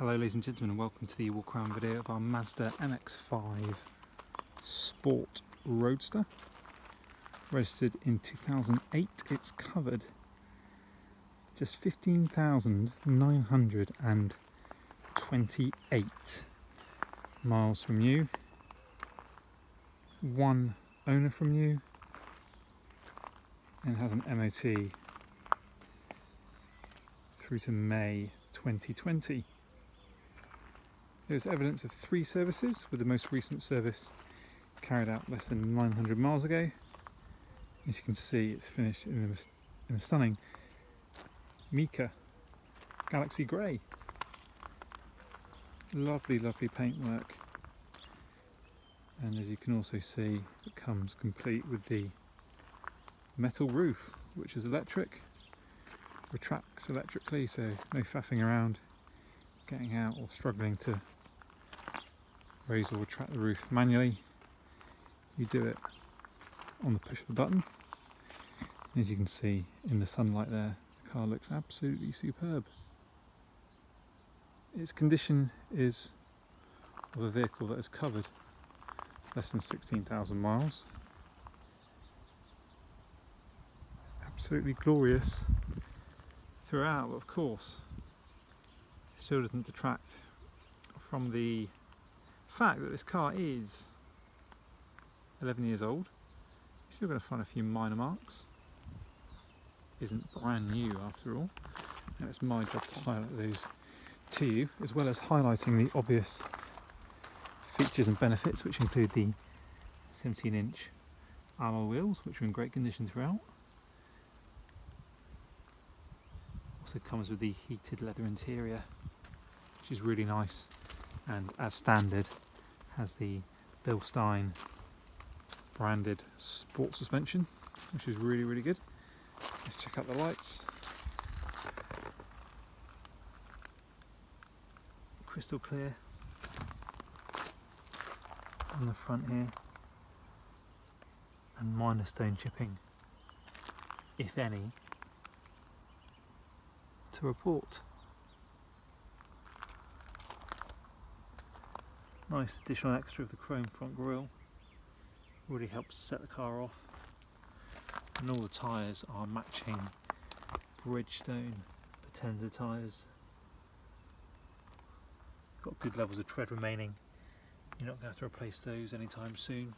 Hello ladies and gentlemen, and welcome to the walk-around video of our Mazda MX-5 Sport Roadster. Registered in 2008, it's covered just 15,928 miles from you, one owner from you, and has an MOT through to May 2020. There's evidence of 3 services, with the most recent service carried out less than 900 miles ago. As you can see, it's finished in a stunning Mica Galaxy Grey. Lovely, lovely paintwork. And as you can also see, it comes complete with the metal roof, which is electric, retracts electrically, so no faffing around getting out or struggling to raise or retract the roof manually. You do it on the push of a button. As you can see in the sunlight there, the car looks absolutely superb. Its condition is of a vehicle that has covered less than 16,000 miles. Absolutely glorious throughout, but of course it still doesn't detract from the fact that this car is 11 years old. You're still going to find a few minor marks. Isn't brand new after all, and it's my job to highlight those to you, as well as highlighting the obvious features and benefits, which include the 17-inch alloy wheels, which are in great condition throughout. Also comes with the heated leather interior, which is really nice, and as standard has the Bilstein branded sport suspension, which is really, really good. Let's check out the lights. Crystal clear on the front here, and minor stone chipping, if any, to report. Nice additional extra of the chrome front grille, really helps to set the car off. And all the tyres are matching Bridgestone Potenza tyres. Got good levels of tread remaining. You're not going to have to replace those anytime soon.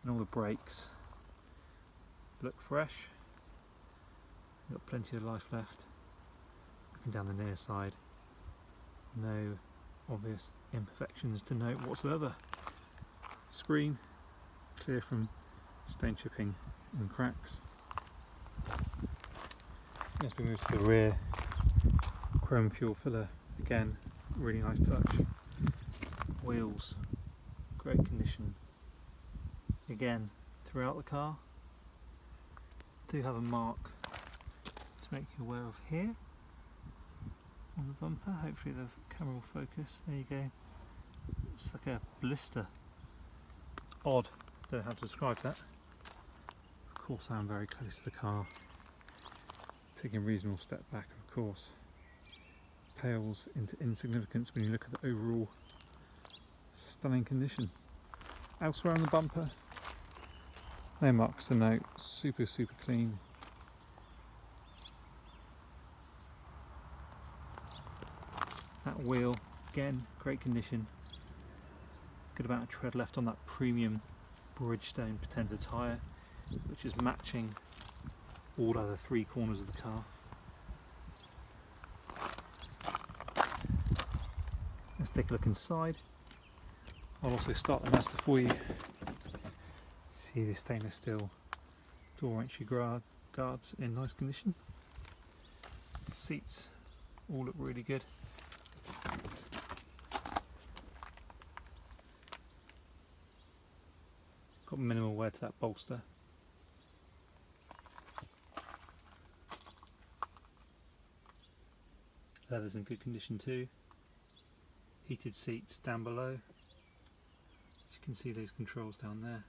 And all the brakes look fresh. Got plenty of life left. Looking down the near side, no obvious imperfections to note whatsoever. Screen clear from stain chipping and cracks. As we move to the rear, chrome fuel filler, again, really nice touch. Wheels, great condition. Again, throughout the car. Do have a mark to make you aware of here on the bumper. Hopefully the camera will focus. There you go. It's like a blister. Odd. Don't know how to describe that. Of course, I'm very close to the car. Taking a reasonable step back, of course, pales into insignificance when you look at the overall stunning condition. Elsewhere on the bumper, no marks to note. Super, super clean. That wheel, again, great condition. Good amount of tread left on that premium Bridgestone Potenza tyre, which is matching all other 3 corners of the car. Let's take a look inside. I'll also start the Mazda for you. See the stainless steel door entry guards in nice condition. Seats all look really good. Got minimal wear to that bolster. Leather's in good condition too. Heated seats down below. As you can see, those controls down there.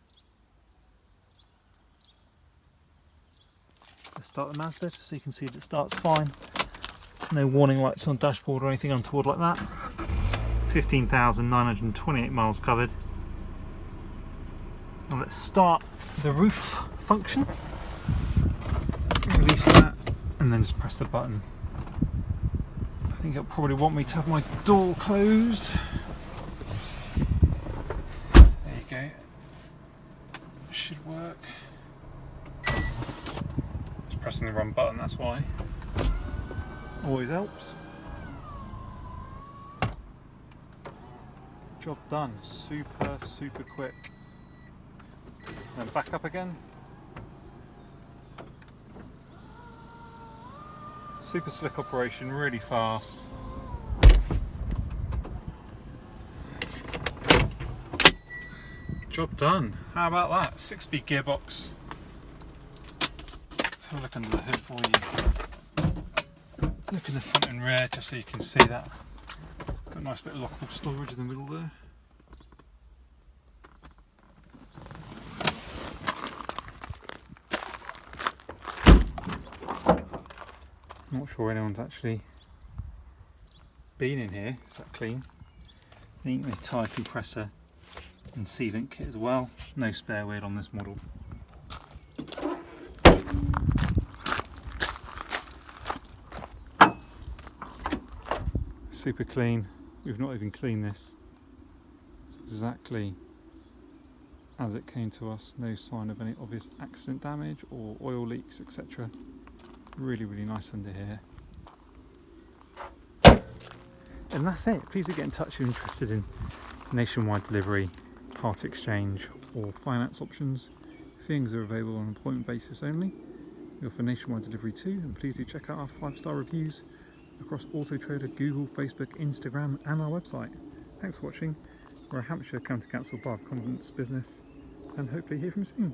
Let's start the Mazda just so you can see that it starts fine. No warning lights on dashboard or anything untoward like that. 15,928 miles covered. Now let's start the roof function. Release that and then just press the button. I think it'll probably want me to have my door closed. There you go. Should work. Just pressing the run button, that's why. Always helps. Job done. Super quick. Then back up again. Super slick operation, really fast. Job done. How about that? 6-speed gearbox. Let's have a look under the hood for you. Look in the front and rear just so you can see that. Got a nice bit of lockable storage in the middle there. Not sure anyone's actually been in here, it's that clean. I think the tyre compressor and sealant kit as well. No spare wheel on this model. Super clean. We've not even cleaned this. It's exactly as it came to us. No sign of any obvious accident damage or oil leaks, etc. Really nice under here. And that's it. Please do get in touch if you're interested in nationwide delivery, part exchange or finance options. Things are available on an appointment basis only. We offer nationwide delivery too, and please do check out our 5-star reviews across Auto Trader, Google, Facebook, Instagram and our website. Thanks for watching. We're a Hampshire County Council Bar of Confidence business and hopefully hear from you soon.